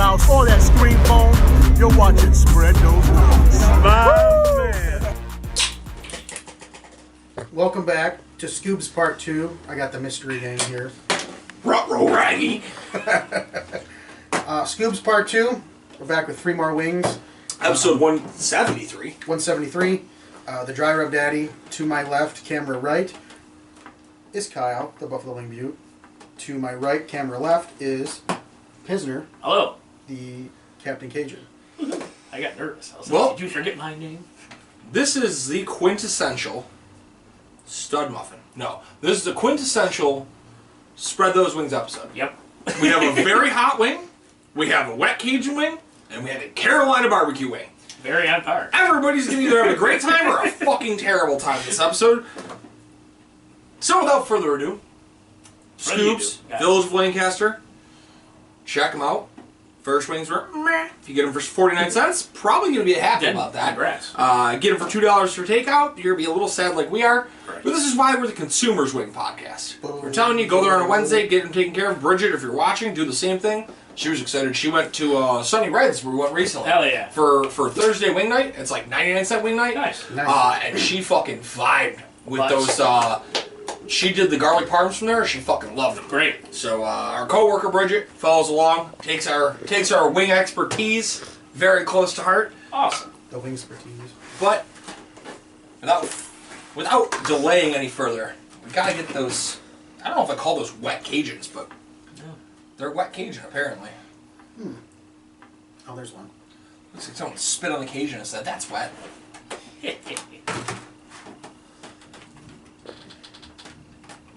mouse, or that screen phone, you're watching Spread Those Wings. Man. Welcome back to Skoobs Part 2. I got the mystery gang here. Rut Ruh Raggy. Skoobs Part 2. We're back with 3 more wings. Episode 173. 173. The Dry Rub Daddy. To my left, camera right, is Kyle, the Buffalo Wing Butte. To my right, camera left, is Pisner, Hello. the Captain Cajun. I got nervous. I was Well- like, did you forget my name? This is the quintessential stud muffin. No, this is the quintessential Spread Those Wings episode. Yep. We have a very hot wing, we have a wet Cajun wing, and we have a Carolina barbecue wing. Very on par. Everybody's gonna either have a great time or a fucking terrible time this episode. So without further ado, What do you Skoobs, do? Village of Lancaster, check them out. First wings were meh. If you get them for 49 cents, probably gonna be happy about that. Congrats. Get them for $2 for takeout, you're gonna be a little sad like we are. Correct. But this is why we're the Consumers Wing podcast. We're telling you, go there on a Wednesday, get them taken care of. Bridget, if you're watching, do the same thing. She was excited. She went to Sunny Reds, where we went recently. Hell yeah. For Thursday wing night. It's like 99-cent wing night. Nice. And she fucking vibed with Nice. those. She did the garlic parms from there. She fucking loved them. Great. So our coworker Bridget follows along, takes our wing expertise very close to heart. Awesome. The wing expertise. But without delaying any further, we gotta get those. I don't know if I call those wet Cajuns, but they're wet Cajun apparently. Oh, there's one. Looks like someone spit on the Cajun and said that's wet.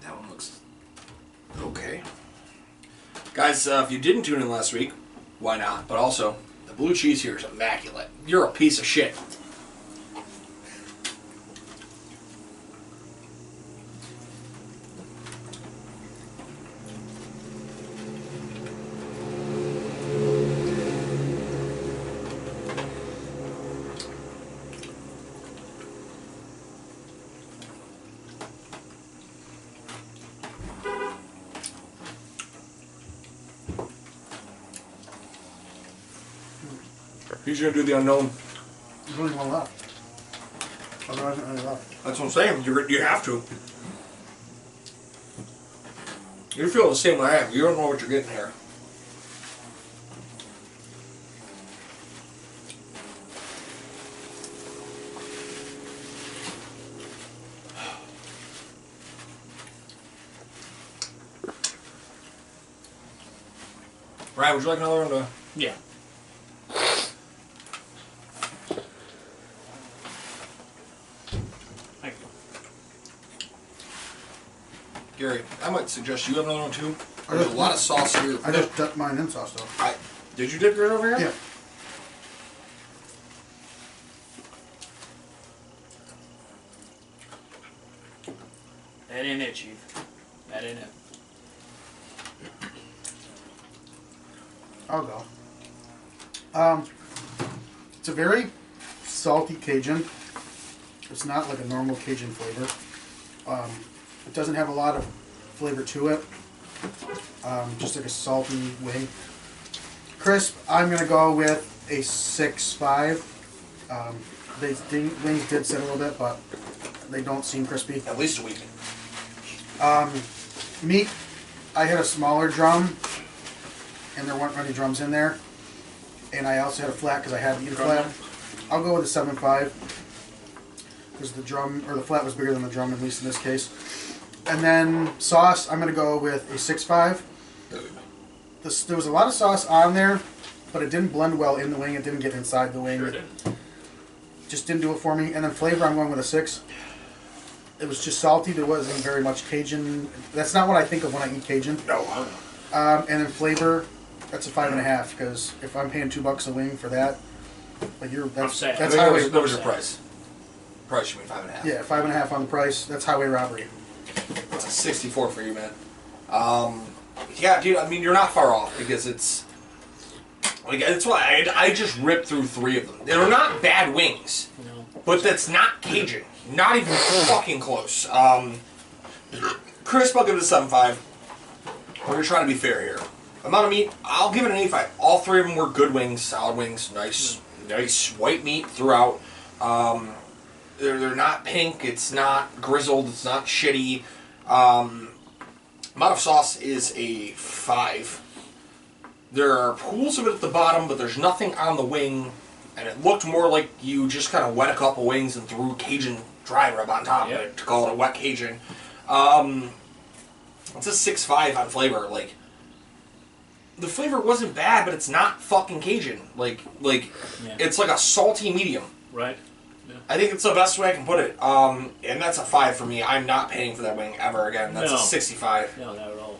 That one looks okay. Guys, if you didn't tune in last week, why not? But also, the blue cheese here is immaculate. You're a piece of shit. He's gonna do the unknown. There's only one left. Otherwise, not really left. That's what I'm saying. You have to. You feel the same way I am. You don't know what you're getting here. Ryan, would you like another one to... Yeah. Thank you. Gary, I might suggest you have another one too. There's a lot of sauce here. I just dipped mine in sauce though. Did you dip yours over here? Yeah. That ain't it, Chief. That ain't it. I'll go. It's a very salty Cajun. It's not like a normal Cajun flavor. It doesn't have a lot of flavor to it. Just like a salty wing. Crisp, I'm gonna go with a 6.5. Wings did sit a little bit, but they don't seem crispy. At least a week. Meat, I had a smaller drum, and there weren't many drums in there. And I also had a flat because I had to eat a flat. I'll go with a 7.5 because the drum or the flat was bigger than the drum, at least in this case. And then sauce, I'm gonna go with a 6.5. There was a lot of sauce on there, but it didn't blend well in the wing. It didn't get inside the wing. Sure did. Just didn't do it for me. And then flavor, I'm going with a 6. It was just salty. There wasn't very much Cajun. That's not what I think of when I eat Cajun. No. And then flavor, that's a 5.5 because if I'm paying $2 a wing for that, like that's Upset. that's I mean, highway. that was your price. Price you mean 5.5. Yeah, 5.5 on the price. That's highway robbery. That's a 64 for you, man. Yeah, dude. I mean, you're not far off because it's like that's why I just ripped through 3 of them. They're not bad wings, No. but that's not Cajun. Not even fucking close. Crisp, I'll give it a 7.5. We're trying to be fair here. Amount of meat, I'll give it an 85. All three of them were good wings, solid wings, nice white meat throughout. They're not pink, it's not grizzled, it's not shitty. Amount of sauce is a 5. There are pools of it at the bottom, but there's nothing on the wing, and it looked more like you just kind of wet a couple wings and threw Cajun dry rub on top of it to call it a wet Cajun. It's a 6.5 on flavor. Like, the flavor wasn't bad, but it's not fucking Cajun. It's like a salty medium. Right. Yeah. I think it's the best way I can put it. And that's a 5 for me. I'm not paying for that wing ever again. That's a 65. No, not at all.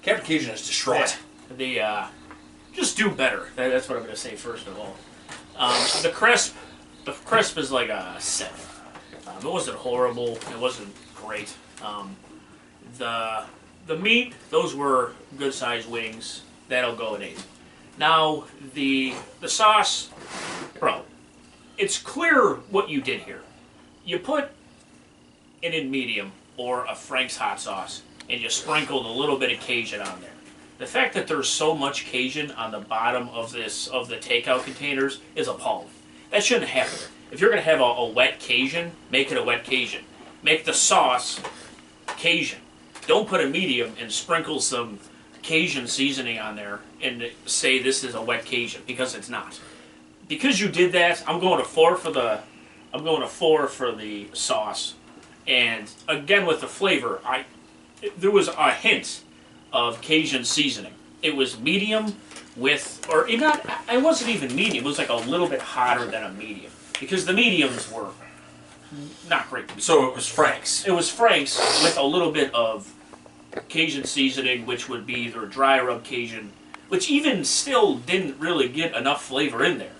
Captain Cajun is distraught. Yeah. Just do better. That's what I'm going to say first of all. The crisp is like a 7. It wasn't horrible. It wasn't great. The meat, those were good sized wings. That'll go at 8. Now the sauce, bro. It's clear what you did here. You put it in medium or a Frank's hot sauce, and you sprinkled a little bit of Cajun on there. The fact that there's so much Cajun on the bottom of the takeout containers is appalling. That shouldn't happen. If you're gonna have a wet Cajun, make it a wet Cajun. Make the sauce Cajun. Don't put a medium and sprinkle some Cajun seasoning on there and say this is a wet Cajun, because it's not. Because you did that, I'm going to 4 for the sauce, and again with the flavor, there was a hint of Cajun seasoning. It was medium with, or it wasn't even medium. It was like a little bit hotter than a medium, because the mediums were not great. So it was Frank's. It was Frank's with a little bit of Cajun seasoning, which would be either dry rub Cajun, which even still didn't really get enough flavor in there.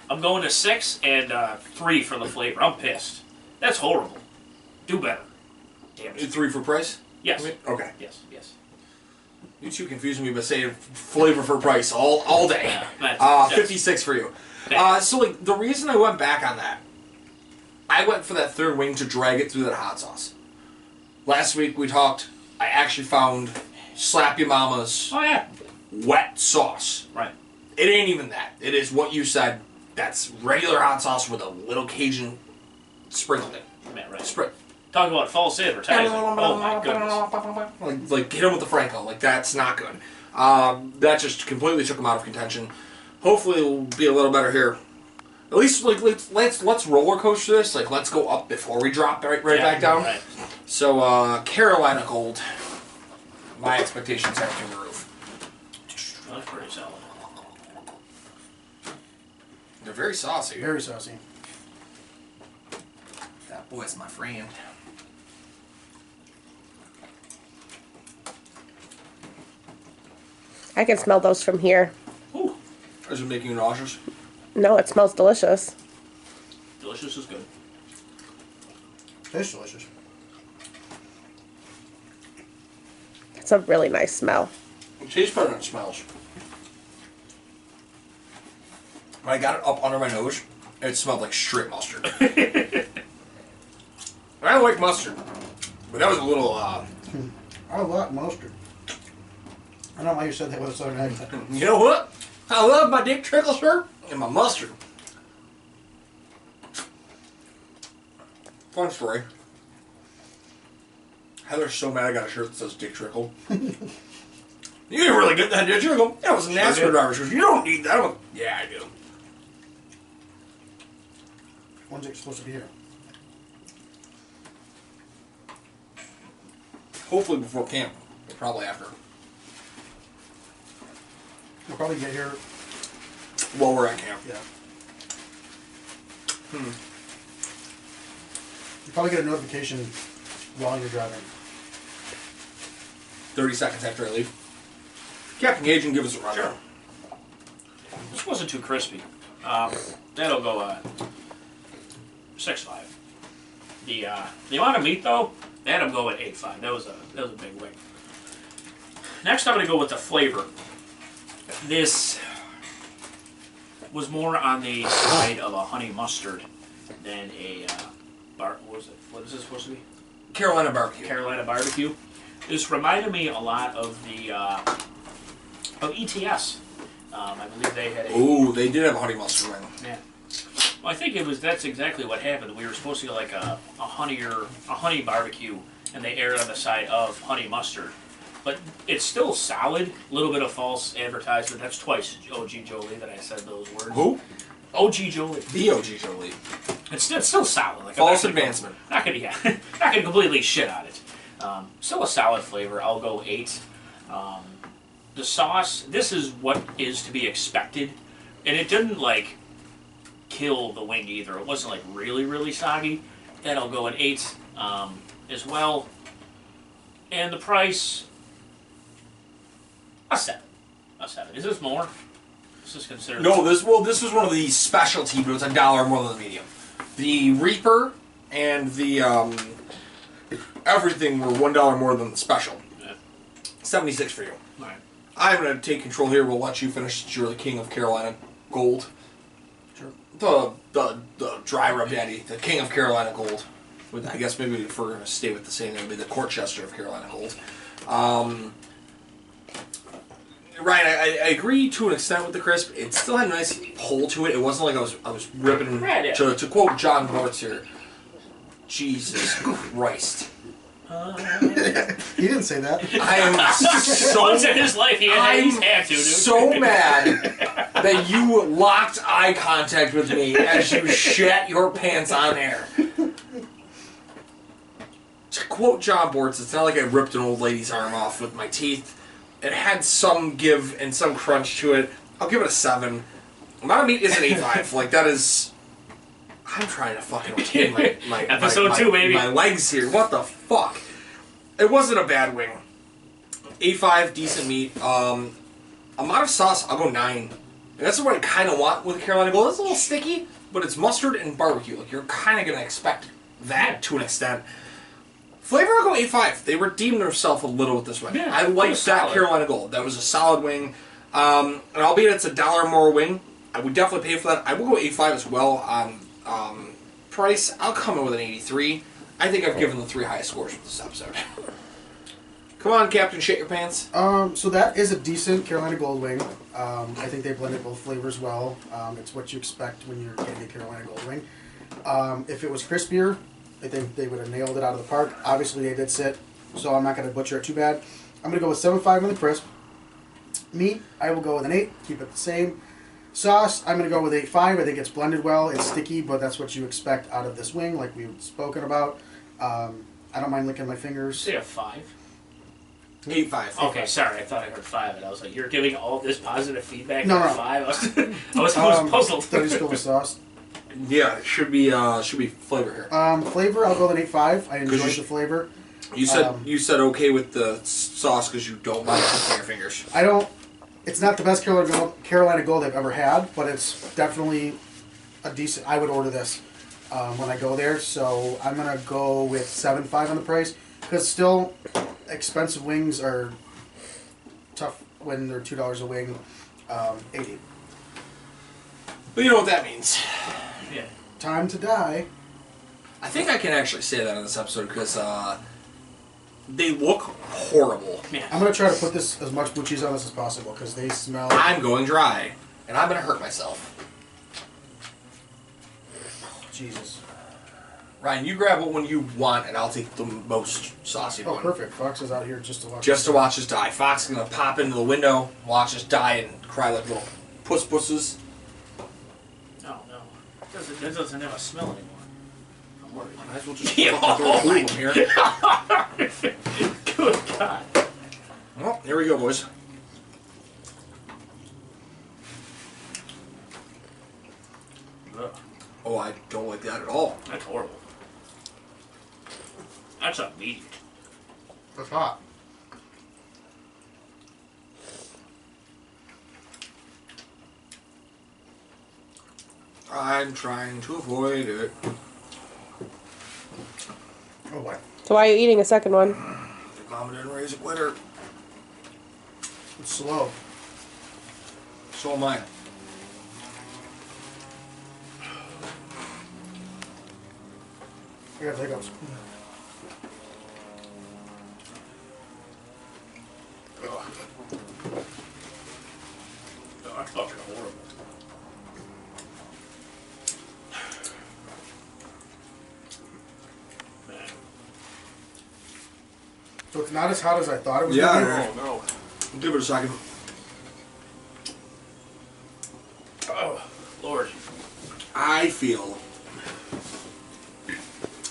I'm going to 6 and 3 for the flavor. I'm pissed. That's horrible. Do better. Damn it. 3 for price? Yes. Okay. Yes. You two confusing me by saying flavor for price all day. Yeah, 56 for you. So like the reason I went back on that, I went for that third wing to drag it through that hot sauce. Last week we talked, I actually found Slap Your Mama's wet sauce. Right. It ain't even that. It is what you said. That's regular hot sauce with a little Cajun sprinkled in. Man, right. Sprinkle. Talk about false advertising. Oh my goodness. Like hit him with the Franco. Like, that's not good. That just completely took him out of contention. Hopefully it'll be a little better here. At least, like, let's roller coaster this. Like, let's go up before we drop right back down. Right. So, Carolina Gold. My expectations have through the roof. That's pretty solid. They're very saucy. Very saucy. That boy's my friend. I can smell those from here. Ooh. Is it making you nauseous? No, it smells delicious. Delicious is good. Tastes delicious. It's a really nice smell. It tastes better than it smells. When I got it up under my nose, it smelled like straight mustard. I don't like mustard, but that was a little, I like mustard. I don't know why you said that with a southern accent. You know what? I love my Dick Trickle shirt and my mustard. Fun story. Heather's so mad I got a shirt that says Dick Trickle. You didn't really get that, did you? I go, yeah, it was a NASCAR driver. She goes, you don't need that. I'm like, yeah, I do. When's it supposed to be here? Hopefully before camp, but probably after. We'll probably get here. While we're at camp. Yeah. You probably get a notification while you're driving. 30 seconds after I leave. Captain Cajun, give us a run. Sure. This wasn't too crispy. That'll go 6.5. The amount of meat though, that'll go at 8.5. That was a big wing. Next, I'm gonna go with the flavor. This was more on the side of a honey mustard than a what is this supposed to be? Carolina barbecue. Carolina barbecue. This reminded me a lot of the of ETS. I believe they had a. Ooh, they did have a honey mustard wing. Yeah. Well, I think that's exactly what happened. We were supposed to get like a honey barbecue, and they aired on the side of honey mustard. But it's still solid. A little bit of false advertisement. That's twice OG Jolie that I said those words. Who? OG Jolie. The OG Jolie. It's still solid. Like, False advancement. Not gonna completely shit on it. Still a solid flavor. I'll go 8. The sauce. This is what is to be expected, and it didn't like kill the wing either. It wasn't like really soggy. Then I'll go an 8 as well. And the price. A 7. A 7. Is this more? Is this considered? No, this was one of the specialty, but it's $1 more than the medium. The Reaper and the everything were $1 more than the special. Yeah. 76 for you. All right. I'm going to take control here. We'll let you finish. You're the king of Carolina Gold. Sure. The dry rub daddy, the king of Carolina Gold. With, I guess maybe if we're going to stay with the same, it'll be the Corchester of Carolina Gold. Ryan, I agree to an extent with the crisp. It still had a nice pull to it. It wasn't like I was ripping. Right, yeah. To quote John Mortz here, Jesus Christ. He didn't say that. I am so. Once in his life, he's had to, dude. So mad that you locked eye contact with me as you shat your pants on air. To quote John Bortz, it's not like I ripped an old lady's arm off with my teeth. It had some give and some crunch to it. I'll give it a 7. Amount of meat is an 8.5. Like, that is... I'm trying to fucking obtain my Episode 2, baby. My legs here. What the fuck? It wasn't a bad wing. 8.5, decent meat. Amount of sauce, I'll go 9. And that's what I kind of want with Carolina Gold. It's a little sticky, but it's mustard and barbecue. Like, you're kind of going to expect that to an extent. Flavor, I'll go 8.5. They redeemed themselves a little with this one. Yeah, I like that solid. Carolina Gold. That was a solid wing. And albeit it's $1 more wing, I would definitely pay for that. I will go 8.5 as well on price. I'll come in with an 83. I think I've given the 3 highest scores for this episode. Come on, Captain, shit your pants. So that is a decent Carolina Gold wing. I think they blended both flavors well. It's what you expect when you're getting a Carolina Gold wing. If it was crispier, I think they would have nailed it out of the park. Obviously, they did sit, so I'm not going to butcher it too bad. I'm going to go with 7.5 on the crisp. Meat, I will go with an 8. Keep it the same. Sauce, I'm going to go with 8.5. I think it's blended well. It's sticky, but that's what you expect out of this wing, like we've spoken about. I don't mind licking my fingers. Say a 5. 8.5. Okay, sorry. I thought I heard 5, and I was like, "You're giving all this positive feedback No, for no. 5." I was puzzled. Then just go with sauce. Yeah, it should be flavor here. Flavor, I'll go with an 8.5. I enjoyed you the flavor. You said okay with the sauce because you don't like licking your fingers. I don't. It's not the best Carolina Gold I've ever had, but it's definitely a decent. I would order this when I go there. So I'm gonna go with 7.5 on the price because still expensive wings are tough when they're $2 a wing. 80. But you know what that means. Yeah. Time to die. I think I can actually say that in this episode because they look horrible. Yeah. I'm gonna try to put this as much blue cheese on this as possible because they smell. I'm going dry, and I'm going to hurt myself. Jesus. Ryan, you grab one you want, and I'll take the most saucy Oh, one. perfect. Fox is out here just to watch. Just to watch us die. Fox is going to pop into the window, watch us die, and cry like little pusses. Oh no, that doesn't have a smell anymore. I'm worried. Might as well just Yeah, fucking throw a oh my glue in here. Good God. Well, here we go, boys. Ugh, Oh, I don't like that at all. that's horrible. That's a meat. That's hot. I'm trying to avoid it. Oh boy. So why are you eating a second one? The mama didn't raise a glitter. It's slow. So am I. I got hiccups. Fucking horrible. Man. So it's not as hot as I thought it was Yeah. going to be. Oh no. Give it a second. Oh, Lord. I feel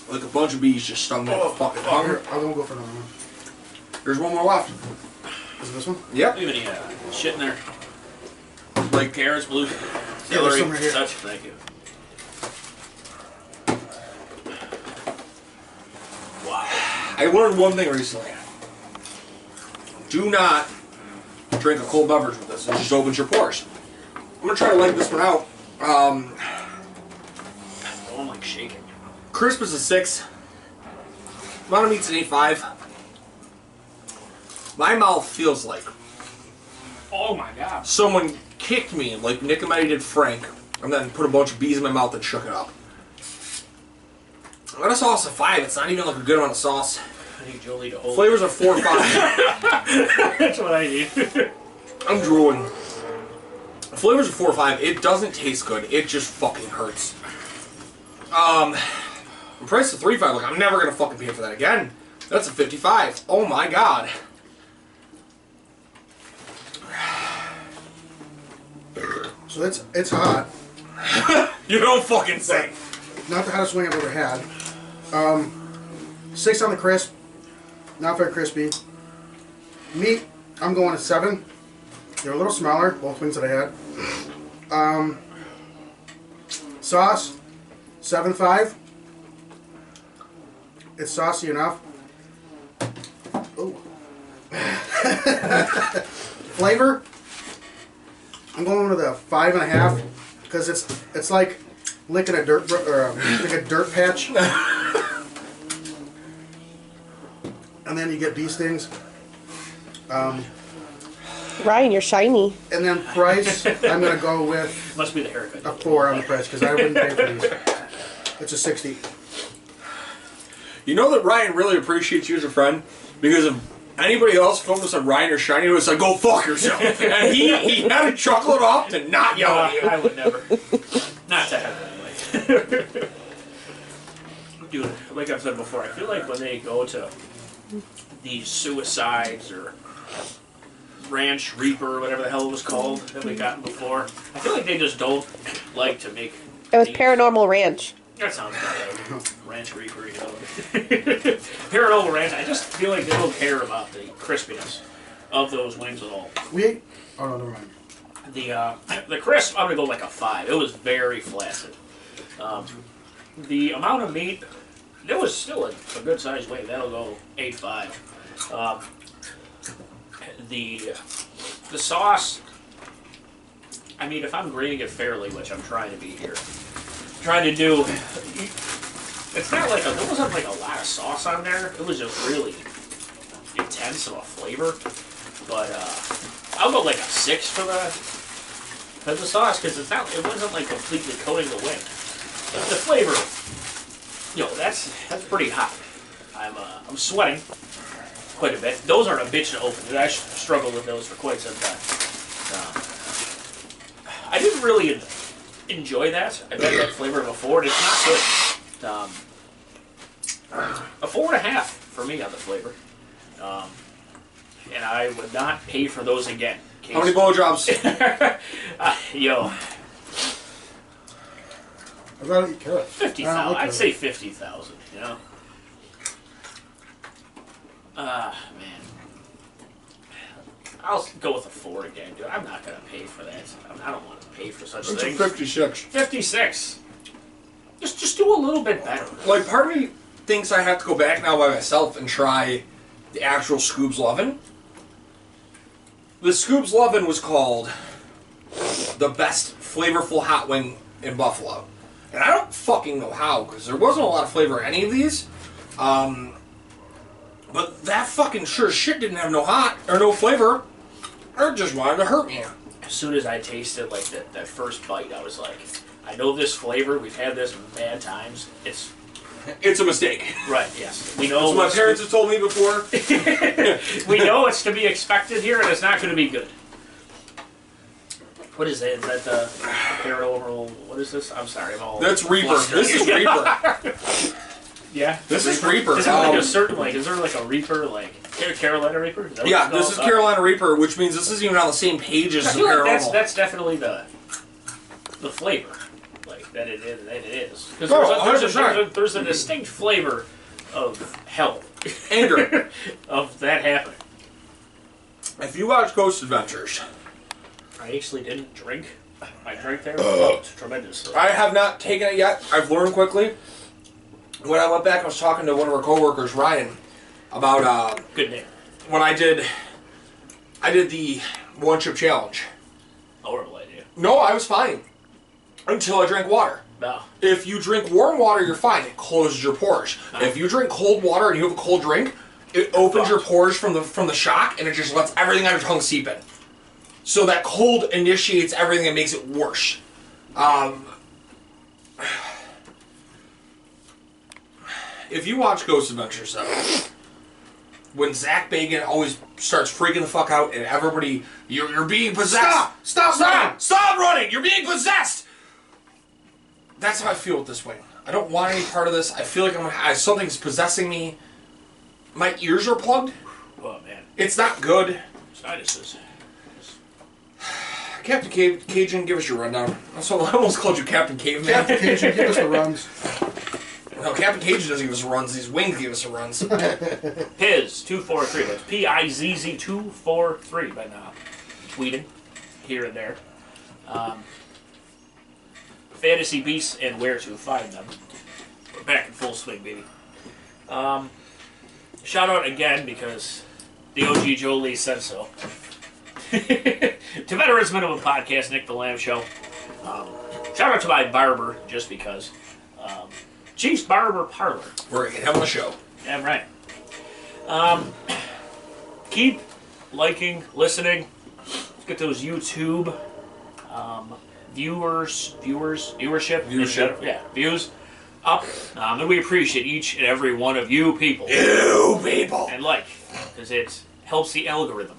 like a bunch of bees just stung me in the fucking tongue. Here, I won't go for another one. There's one more left. Is it this one? Yep. Do you have any shit in there? Like carrots, blue there's celery, some right here. such? Thank you. Wow. I learned one thing recently. Do not drink a cold beverage with this. It just opens your pores. I'm gonna try to leg this one out. Oh, I'm like shaking. Crisp is a 6. Amount of meat's an 8.5. My mouth feels like Oh my god. someone kicked me like Nick and Maddie did Frank, and then put a bunch of bees in my mouth and shook it up. I'm gonna sauce a 5. It's not even like a good amount of sauce. I need Jolie to hold. Flavors are 4 or 5. That's what I need. I'm drooling. Flavors are 4 or 5. It doesn't taste good. It just fucking hurts. The price of 3.5. Like I'm never gonna fucking pay for that again. That's a 55. Oh my god. So it's hot. You don't fucking say. Not the hottest wing I've ever had. 6 on the crisp. Not very crispy. Meat, I'm going to 7. They're a little smaller, both wings that I had. Sauce, 7.5. It's saucy enough. Oh. Flavor, I'm going with a 5.5 because it's like licking a dirt like a dirt patch, and then you get bee stings. Ryan, you're shiny. And then price, I'm gonna go with Must be the haircut. a 4 on the price because I wouldn't pay for these. It's a 60. You know that Ryan really appreciates you as a friend because if anybody else filmed us on Ryan or Shiny, it was like, go fuck yourself. And he had to chuckle it off to not yell at you. I would never. Not to have anyway. Dude, like I've said before, I feel like when they go to these suicides or Ranch Reaper, or whatever the hell it was called that we got before, I feel like they just don't like to make. It was these- Paranormal Ranch. That sounds about right. Ranch Reaper, you know. Paranormal Ranch. I just feel like they don't care about the crispiness of those wings at all. We ate. Oh no, never mind. The crisp, I'm gonna go like a 5. It was very flaccid. The amount of meat, it was still a good sized wing. That'll go 8.5. The sauce, I mean, if I'm grading it fairly, which I'm trying to be here, trying to do, it's not like there wasn't like a lot of sauce on there. It was just really intense of a flavor. But I'll go like a 6 for the sauce because it wasn't like completely coating the wing. But the flavor, that's pretty hot. I'm sweating quite a bit. Those aren't a bitch to open. I struggled with those for quite some time. I didn't really enjoy that. I've had that flavor before, and it's not good. A 4.5 for me on the flavor. And I would not pay for those again. How many blowjobs? I'd rather eat carrots. 50,000. I'd say 50,000. You know. Man. I'll go with a 4 again, dude. I'm not gonna pay for that. I don't want to pay for such It's a things. 56. 56. Just do a little bit better. Like, part of me thinks I have to go back now by myself and try the actual Skoobs Lovin'. The Skoobs Lovin' was called the best flavorful hot wing in Buffalo. And I don't fucking know how, because there wasn't a lot of flavor in any of these. But that fucking sure as shit didn't have no hot, or no flavor. Or just wanted to hurt me. As soon as I tasted like that first bite, I was like, I know this flavor. We've had this bad times. It's a mistake. right. Yes, we know. That's what my parents have told me before. We know it's to be expected here, and it's not going to be good. What is that? Is that the paranormal? What is this? I'm sorry, I'm all. That's Reaper. flustered. This is Reaper. Yeah. This is Reaper. Is there like a certain is there like a Reaper Carolina Reaper? Is that what Yeah, it's this called? is Carolina Reaper, which means this isn't even on the same page as I the feel like paranormal. that's definitely the flavor, like that it is. Because Oh, 100%. there's a distinct flavor of hell, Anger. of that happening. If you watch Ghost Adventures, I actually didn't drink. I drank there. It's tremendous. I have not taken it yet. I've learned quickly. When I went back, I was talking to one of our coworkers, Ryan, about Good name. when I did the one chip challenge. Horrible idea. No, I was fine until I drank water. No. If you drink warm water, you're fine. It closes your pores. If you drink cold water and you have a cold drink, it opens your pores from the shock, and it just lets everything on your tongue seep in. So that cold initiates everything and makes it worse. If you watch Ghost Adventures, though, when Zach Bagan always starts freaking the fuck out and everybody, you're being possessed. Stop running! You're being possessed! That's how I feel with this wing. I don't want any part of this. I feel like something's possessing me. My ears are plugged. Oh man. It's not good. Sinuses. Captain Cajun, give us your rundown. I almost called you Captain Caveman. Captain Cajun, give us the runs. No, Captain Cajun doesn't give us the runs. These wings give us the runs. Piz 243. That's PIZZ 243. Been tweeting here and there. Fantasy Beasts and where to find them. We're back in full swing, baby. Shout out again because the OG Jolie said so. To Veterans Minimum Podcast, Nick the Lamb Show. Shout out to my barber, just because. Chief's Barber Parlor. We're going to have on the show. Damn right. Keep liking, listening. Let's get those YouTube viewership. Yeah, views up. And we appreciate each and every one of you people. You people! And because it helps the algorithm.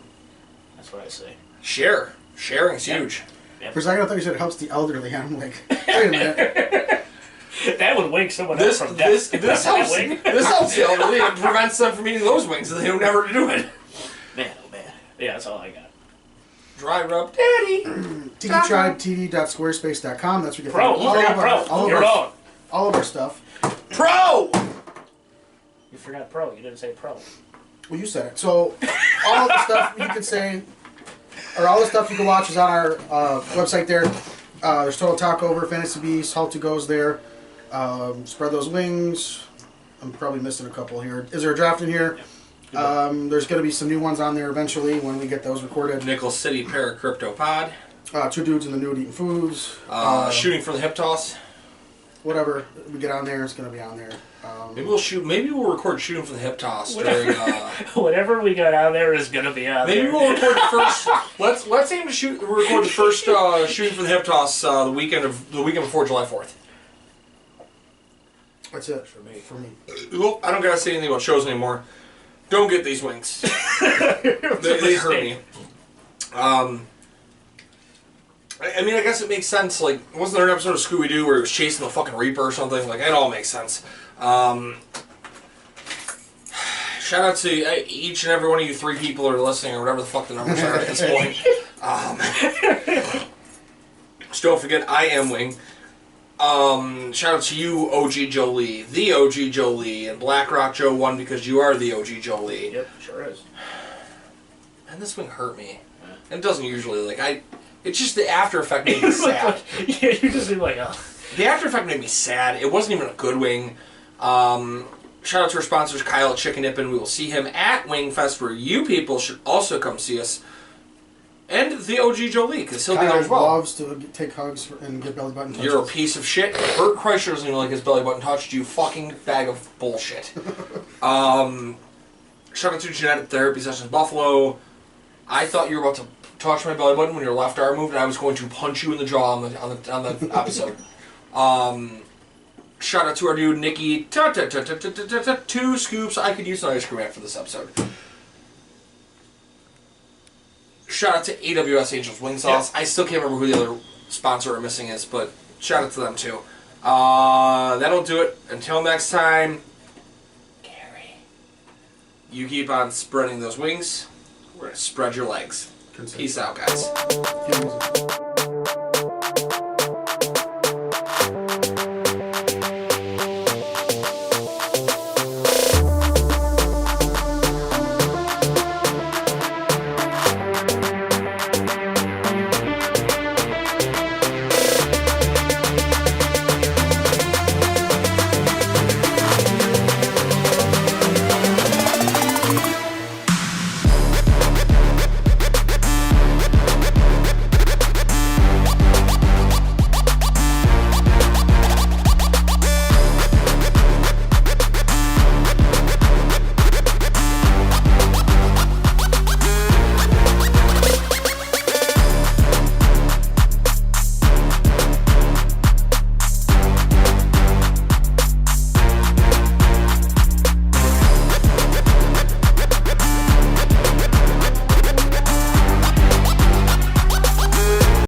That's what I say. Share. Sharing's huge. For a second, I thought you said it helps the elderly. I'm like, wait a minute. That would wake someone up from death. This helps. This helps the elderly. It prevents them from eating those wings, so they don't never do it. Man, oh man. Yeah, that's all I got. Dry rub daddy. TVTribeTV.squarespace.com. That's where you get Pro. all of our stuff. Pro! You forgot pro. You didn't say pro. Well, you said it. So all of the stuff you can say, or all the stuff you can watch is on our website there. There's Total Talkover, Fantasy Beasts, Halt to Goes there. Spread Those Wings. I'm probably missing a couple here. Is there a draft in here? There's going to be some new ones on there eventually when we get those recorded. Nickel City Paracrypto Pod. Two Dudes in the Nude Eating Foods. Shooting for the hip toss. Whatever we get on there, it's going to be on there. Maybe we'll record Shooting for the hip toss during. Whatever we got on there is gonna be on Maybe there. we'll record the first. Let's aim to record the first Shooting for the hip toss the weekend before July 4th. That's it for me. Well, I don't gotta say anything about shows anymore. Don't get these wings. they hurt me. I mean, I guess it makes sense. Like, wasn't there an episode of Scooby-Doo where he was chasing the fucking Reaper or something? Like, it all makes sense. Shout out to each and every one of you 3 people who are listening, or whatever the fuck the numbers are at this point. Just don't forget, I am Wing. Shout out to you, OG Jolie, the OG Jolie, and Blackrock Joe 1 because you are the OG Jolie. Yep, sure is. And this wing hurt me. And it doesn't usually, it's just the after effect made me sad. Yeah, you just seem like, oh. The after effect made me sad. It wasn't even a good wing. Shout out to our sponsors, Kyle at Chicken Nippin'. We will see him at Wingfest, where you people should also come see us. And the OG Jolie, because he'll be there as well. Loves to take hugs and get belly button touches. You're a piece of shit. Bert Kreischer doesn't even like his belly button touched. You fucking bag of bullshit. Shout out to Genetic Therapy Sessions Buffalo. I thought you were about to touch my belly button when your left arm moved, and I was going to punch you in the jaw on the episode. Shout out to our dude Nikki. 2 scoops. I could use an ice cream after this episode. shout out to AWS Angels Wing Sauce. I still can't remember who the other sponsor we're missing is, but shout out to them too. That'll do it. Until next time, Gary, you keep on spreading those wings. We're going to spread your legs. Peace out, guys.